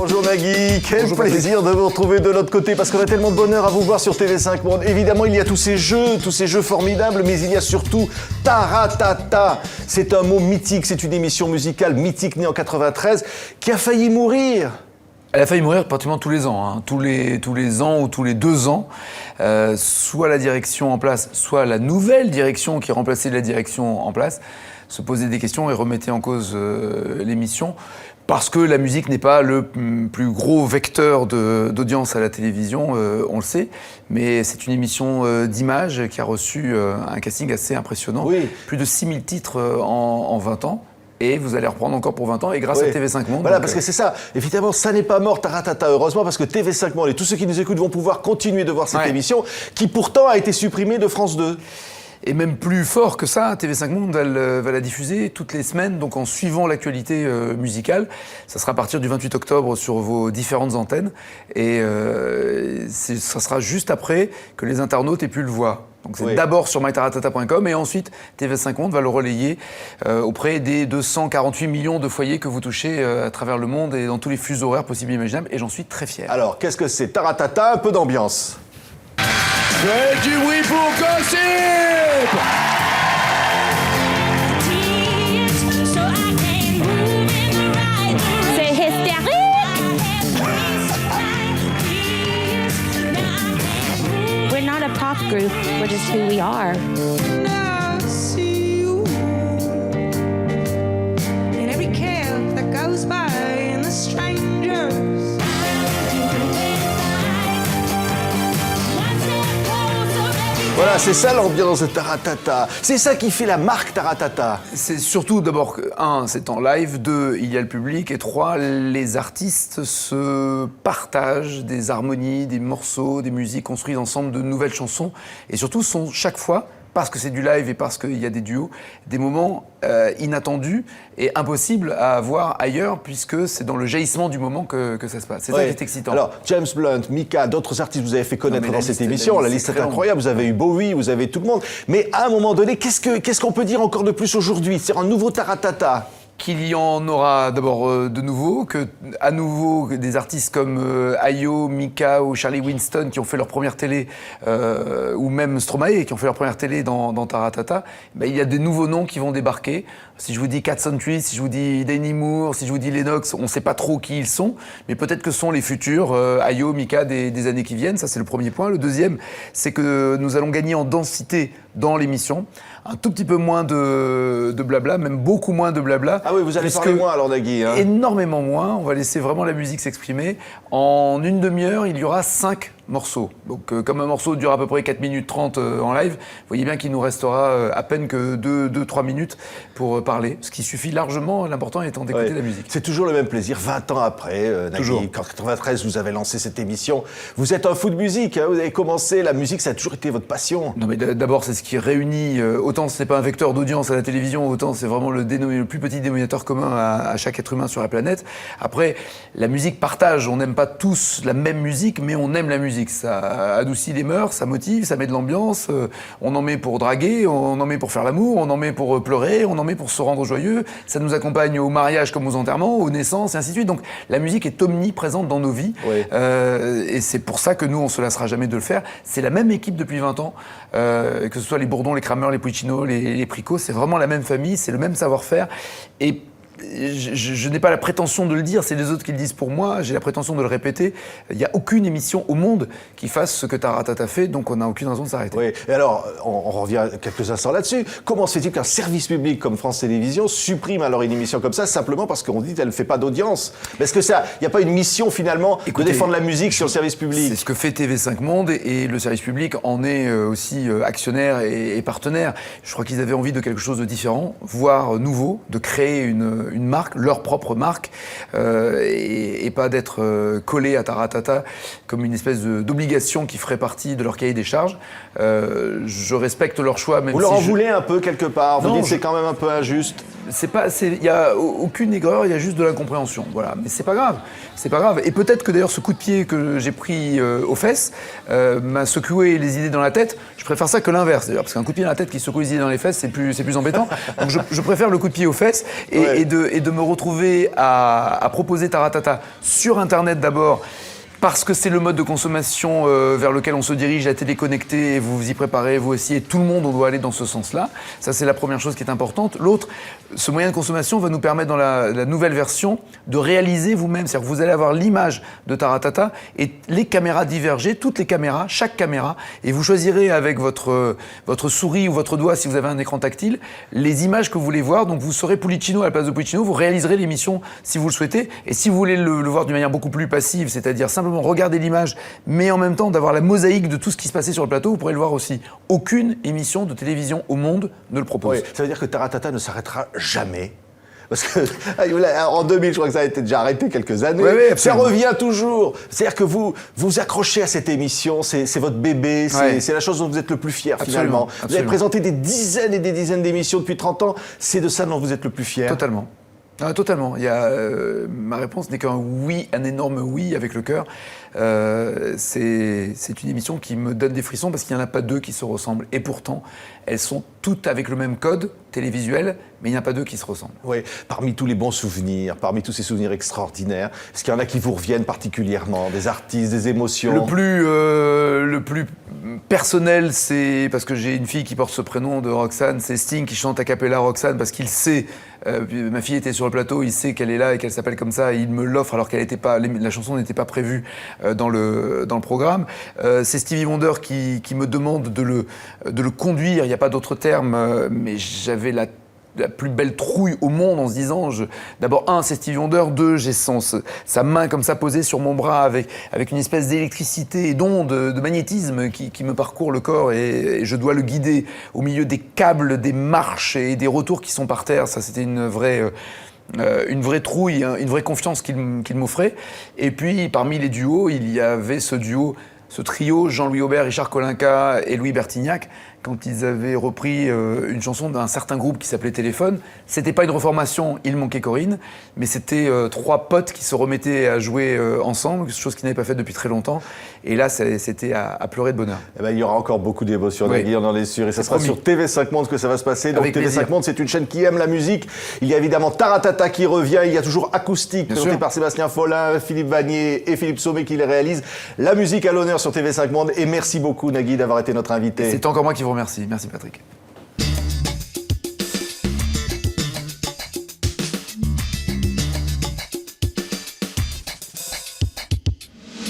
Bonjour Nagui, quel Bonjour plaisir de vous retrouver de l'autre côté parce qu'on a tellement de bonheur à vous voir sur TV5 Monde. Évidemment, il y a tous ces jeux formidables, mais il y a surtout Taratata. C'est un mot mythique, c'est une émission musicale mythique née en 93 qui a failli mourir. Elle a failli mourir pratiquement tous les ans, hein. tous les ans ou tous les 2 ans. Soit la direction en place, soit la nouvelle direction qui remplaçait la direction en place se posait des questions et remettait en cause l'émission. Parce que la musique n'est pas le plus gros vecteur d'audience à la télévision, on le sait, mais c'est une émission d'images qui a reçu un casting assez impressionnant. Oui. Plus de 6000 titres en 20 ans. Et vous allez reprendre encore pour 20 ans, et grâce à TV5 Monde. Voilà, donc, parce que c'est ça. Évidemment, ça n'est pas mort, Taratata, heureusement, parce que TV5 Monde et tous ceux qui nous écoutent vont pouvoir continuer de voir cette émission, qui pourtant a été supprimée de France 2. Et même plus fort que ça, TV5 Monde va la diffuser toutes les semaines, donc en suivant l'actualité musicale. Ça sera à partir du 28 octobre sur vos différentes antennes. Et ça sera juste après que les internautes aient pu le voir. Donc c'est d'abord sur mytaratata.com et ensuite TV5 Monde va le relayer auprès des 248 millions de foyers que vous touchez à travers le monde et dans tous les fuseaux horaires possibles et imaginables. Et j'en suis très fier. Alors, qu'est-ce que c'est Taratata, un peu d'ambiance. Faites du bruit pour Gossip! C'est hystérique! We're not a pop group, we're just who we are. I see you in every cab that goes by and the strangers. Voilà, c'est ça l'ambiance de Taratata. C'est ça qui fait la marque Taratata. C'est surtout d'abord que, 1, c'est en live, 2, il y a le public, et 3, les artistes se partagent des harmonies, des morceaux, des musiques, construisent ensemble de nouvelles chansons, et surtout sont chaque fois, parce que c'est du live et parce qu'il y a des duos, des moments inattendus et impossibles à avoir ailleurs, puisque c'est dans le jaillissement du moment que ça se passe. C'est ça qui est excitant. Alors, James Blunt, Mika, d'autres artistes vous avez fait connaître dans cette émission. La liste est incroyable. Vous avez eu Bowie, vous avez tout le monde. Mais à un moment donné, qu'est-ce qu'on peut dire encore de plus aujourd'hui? C'est un nouveau Taratata. Qu'il y en aura d'abord de nouveau, que à nouveau des artistes comme Ayo, Mika ou Charlie Winston qui ont fait leur première télé, ou même Stromae qui ont fait leur première télé dans Taratata, il y a des nouveaux noms qui vont débarquer. Si je vous dis Cat Century, si je vous dis Danny Moore, si je vous dis Lennox, on ne sait pas trop qui ils sont, mais peut-être que ce sont les futurs Ayo, Mika des années qui viennent. Ça, c'est le premier point. Le deuxième, c'est que nous allons gagner en densité dans l'émission. Un tout petit peu moins de blabla, même beaucoup moins de blabla. Ah oui, vous allez parler moins alors, Nagui. Hein. Énormément moins. On va laisser vraiment la musique s'exprimer. En une demi-heure, il y aura 5 morceaux. Donc, comme un morceau dure à peu près 4 minutes 30 en live, vous voyez bien qu'il nous restera à peine que 2-3 minutes pour parler. Ce qui suffit largement, l'important étant d'écouter la musique. C'est toujours le même plaisir, 20 ans après, Nagui. Toujours. En 93, vous avez lancé cette émission. Vous êtes un fou de musique, hein, vous avez commencé, la musique, ça a toujours été votre passion. Non mais d'abord, c'est ce qui réunit, autant ce n'est pas un vecteur d'audience à la télévision, autant c'est vraiment le plus petit dénominateur commun à chaque être humain sur la planète. Après, la musique partage, on n'aime pas tous la même musique, mais on aime la musique. Ça adoucit les mœurs, ça motive, ça met de l'ambiance, on en met pour draguer, on en met pour faire l'amour, on en met pour pleurer, on en met pour se rendre joyeux, ça nous accompagne au mariage comme aux enterrements, aux naissances et ainsi de suite. Donc la musique est omniprésente dans nos vies, et c'est pour ça que nous, on ne se lassera jamais de le faire. C'est la même équipe depuis 20 ans, que ce soit les Bourdons, les Kramer, les Puccino, les Prico, c'est vraiment la même famille, c'est le même savoir-faire. Et je n'ai pas la prétention de le dire, c'est les autres qui le disent pour moi, j'ai la prétention de le répéter. Il n'y a aucune émission au monde qui fasse ce que Taratata fait, donc on n'a aucune raison de s'arrêter. Oui, et alors, on revient quelques instants là-dessus. Comment se fait-il qu'un service public comme France Télévisions supprime alors une émission comme ça, simplement parce qu'on dit qu'elle ne fait pas d'audience? Est-ce que ça, il n'y a pas une mission finalement de défendre la musique sur le service public? C'est ce que fait TV5 Monde et le service public en est aussi actionnaire et partenaire. Je crois qu'ils avaient envie de quelque chose de différent, voire nouveau, de créer une marque, leur propre marque, et pas d'être collé à Taratata comme une espèce d'obligation qui ferait partie de leur cahier des charges. Je respecte leur choix, même vous si leur en voulez un peu quelque part? Vous Non, dites que c'est quand même un peu injuste? il y a aucune aigreur, il y a juste de l'incompréhension. Voilà, mais c'est pas grave. C'est pas grave. Et peut-être que d'ailleurs ce coup de pied que j'ai pris aux fesses m'a secoué les idées dans la tête. Je préfère ça que l'inverse, d'ailleurs, parce qu'un coup de pied dans la tête qui secoue les idées dans les fesses, c'est plus embêtant. Donc je préfère le coup de pied aux fesses et de me retrouver à proposer Taratata sur Internet d'abord. Parce que c'est le mode de consommation vers lequel on se dirige, la télé connectée, et vous vous y préparez, vous aussi, et tout le monde, on doit aller dans ce sens-là. Ça, c'est la première chose qui est importante. L'autre, ce moyen de consommation va nous permettre, dans la nouvelle version, de réaliser vous-même. C'est-à-dire que vous allez avoir l'image de Taratata et les caméras diverger, toutes les caméras, chaque caméra, et vous choisirez avec votre souris ou votre doigt, si vous avez un écran tactile, les images que vous voulez voir. Donc vous serez Pulicino à la place de Pulicino, vous réaliserez l'émission si vous le souhaitez. Et si vous voulez le voir d'une manière beaucoup plus passive, c'est-à-dire simplement regarder l'image, mais en même temps d'avoir la mosaïque de tout ce qui se passait sur le plateau, vous pourrez le voir aussi. Aucune émission de télévision au monde ne le propose. Oui, ça veut dire que Taratata ne s'arrêtera jamais. Parce que en 2000, je crois que ça a été déjà arrêté quelques années. Oui, ça revient toujours. C'est-à-dire que vous accrochez à cette émission, c'est votre bébé, c'est la chose dont vous êtes le plus fier finalement. Vous avez présenté des dizaines et des dizaines d'émissions depuis 30 ans, c'est de ça dont vous êtes le plus fier. Totalement. Ah, totalement. Ma réponse n'est qu'un oui, un énorme oui avec le cœur. C'est une émission qui me donne des frissons parce qu'il n'y en a pas deux qui se ressemblent. Et pourtant, elles sont toutes avec le même code télévisuel, mais il n'y en a pas deux qui se ressemblent. Oui, parmi tous les bons souvenirs, parmi tous ces souvenirs extraordinaires, est-ce qu'il y en a qui vous reviennent particulièrement, des artistes, des émotions? Le plus personnel, c'est parce que j'ai une fille qui porte ce prénom de Roxane, c'est Sting qui chante a cappella Roxane parce qu'il sait, ma fille était sur le plateau, il sait qu'elle est là et qu'elle s'appelle comme ça, et il me l'offre alors qu'elle était pas, la chanson n'était pas prévue dans le programme. C'est Stevie Wonder qui me demande de le conduire, il n'y a pas d'autre terme, mais j'avais la plus belle trouille au monde en se disant, d'abord, c'est Stevie Wonder, j'ai sa main comme ça posée sur mon bras avec une espèce d'électricité et d'onde, de magnétisme qui me parcourt le corps et je dois le guider au milieu des câbles, des marches et des retours qui sont par terre. Ça, c'était une vraie trouille, une vraie confiance qu'il m'offrait. Et puis, parmi les duos, il y avait ce trio, Jean-Louis Aubert, Richard Kolinka et Louis Bertignac, quand ils avaient repris une chanson d'un certain groupe qui s'appelait Téléphone. C'était pas une reformation, Il manquait Corinne, mais c'était trois potes qui se remettaient à jouer ensemble, chose qu'ils n'avaient pas faite depuis très longtemps. Et là, c'était à pleurer de bonheur. Eh ben, il y aura encore beaucoup d'émotions, Nagui, on en est sûr. Et ça sera promis. sur TV5 Monde que ça va se passer. Donc Avec TV5 plaisir. Monde, c'est une chaîne qui aime la musique. Il y a évidemment Taratata qui revient. Il y a toujours Acoustique, présenté par Sébastien Follin, Philippe Vanier et Philippe Sommet qui les réalisent. La musique à l'honneur sur TV5 Monde. Et merci beaucoup, Nagui, d'avoir été notre invité. C'est encore moi qui vous remercie. Merci, Patrick.